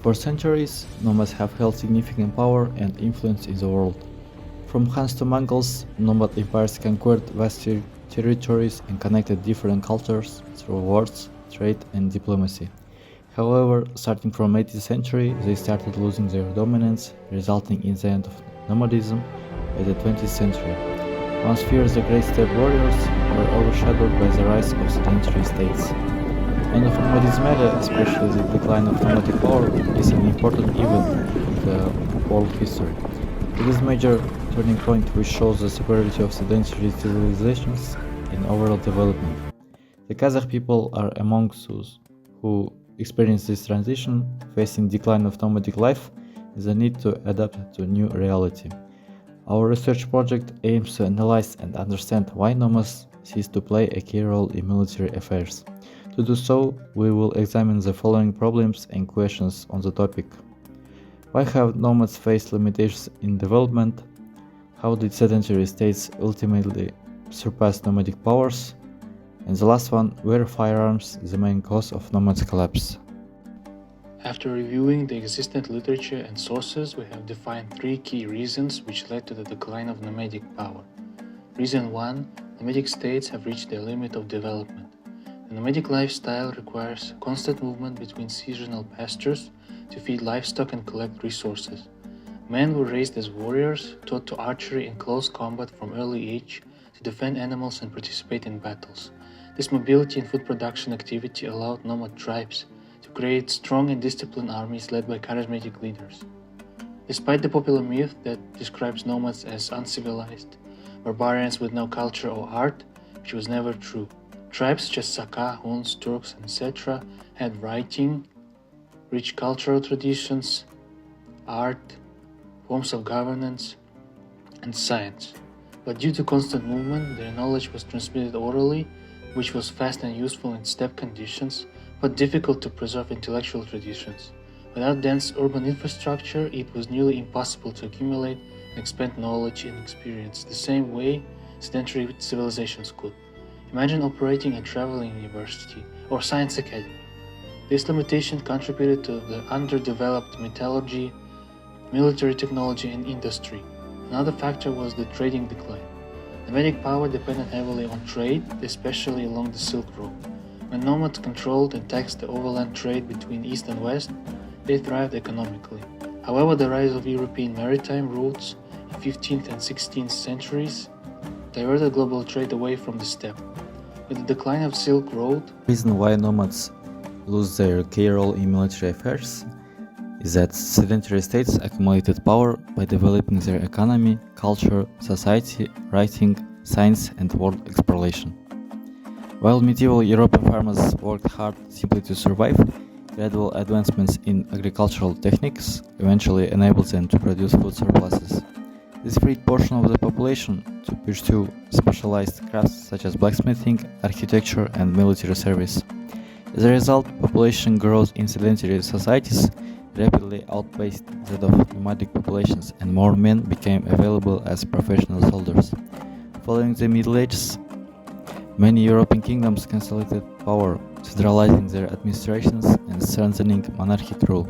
For centuries, nomads have held significant power and influence in the world. From Huns to Mongols, nomad empires conquered vast territories and connected different cultures through wars, trade, and diplomacy. However, starting from 18th century, they started losing their dominance, resulting in the end of nomadism by the 20th century. Once feared the Great Steppe warriors were overshadowed by the rise of sedentary states. End of nomadism era, especially the decline of nomadic power, is an important event in the world history. It is a major turning point which shows the superiority of sedentary civilizations in overall development. The Kazakh people are among those who experience this transition, facing decline of nomadic life and the need to adapt to new reality. Our research project aims to analyze and understand why nomads cease to play a key role in military affairs. To do so, we will examine the following problems and questions on the topic. Why have nomads faced limitations in development? How did sedentary states ultimately surpass nomadic powers? And the last one, were firearms the main cause of nomads' collapse? After reviewing the existing literature and sources, we have defined three key reasons which led to the decline of nomadic power. Reason 1. Nomadic states have reached their limit of development. The nomadic lifestyle requires constant movement between seasonal pastures to feed livestock and collect resources. Men were raised as warriors, taught to archery and close combat from early age to defend animals and participate in battles. This mobility and food production activity allowed nomad tribes to create strong and disciplined armies led by charismatic leaders. Despite the popular myth that describes nomads as uncivilized, barbarians with no culture or art, which was never true. Tribes such as Saka, Huns, Turks, etc. had writing, rich cultural traditions, art, forms of governance, and science. But due to constant movement, their knowledge was transmitted orally, which was fast and useful in steppe conditions, but difficult to preserve intellectual traditions. Without dense urban infrastructure, it was nearly impossible to accumulate and expand knowledge and experience the same way sedentary civilizations could. Imagine operating a traveling university or science academy. This limitation contributed to the underdeveloped metallurgy, military technology, and industry. Another factor was the trading decline. Nomadic power depended heavily on trade, especially along the Silk Road. When nomads controlled and taxed the overland trade between East and West, they thrived economically. However, the rise of European maritime routes in 15th and 16th centuries diverted global trade away from the steppe. With the decline of Silk Road, The reason why nomads lose their key role in military affairs is that sedentary states accumulated power by developing their economy, culture, society, writing, science, and world exploration. While medieval European farmers worked hard simply to survive, gradual advancements in agricultural techniques eventually enabled them to produce food surpluses. This freed portion of the population to pursue specialized crafts such as blacksmithing, architecture, and military service. As a result, population growth in sedentary societies rapidly outpaced that of nomadic populations, and more men became available as professional soldiers. Following the Middle Ages, many European kingdoms consolidated power, centralizing their administrations and strengthening monarchic rule.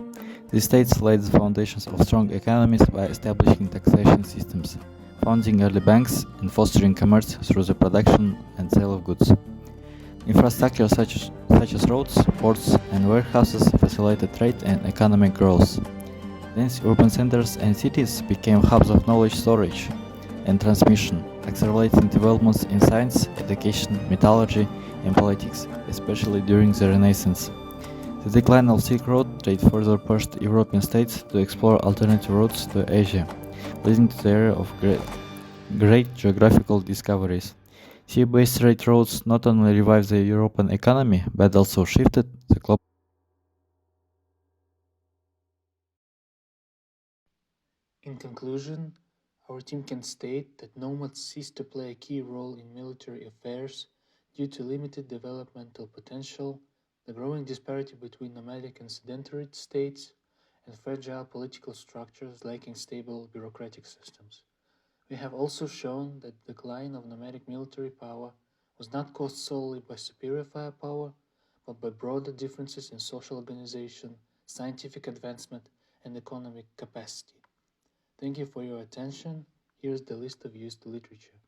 These states laid the foundations of strong economies by establishing taxation systems, founding early banks, and fostering commerce through the production and sale of goods. Infrastructure such as roads, ports, and warehouses facilitated trade and economic growth. Dense urban centers and cities became hubs of knowledge storage and transmission, accelerating developments in science, education, metallurgy, and politics, especially during the Renaissance. The decline of Silk Road trade further pushed European states to explore alternative routes to Asia, leading to the era of great geographical discoveries. Sea-based trade routes not only revived the European economy, but also shifted the global. in conclusion, our team can state that nomads ceased to play a key role in military affairs due to limited developmental potential, the growing disparity between nomadic and sedentary states, and fragile political structures lacking stable bureaucratic systems. We have also shown that the decline of nomadic military power was not caused solely by superior firepower, but by broader differences in social organization, scientific advancement, and economic capacity. Thank you for your attention. Here's the list of used literature.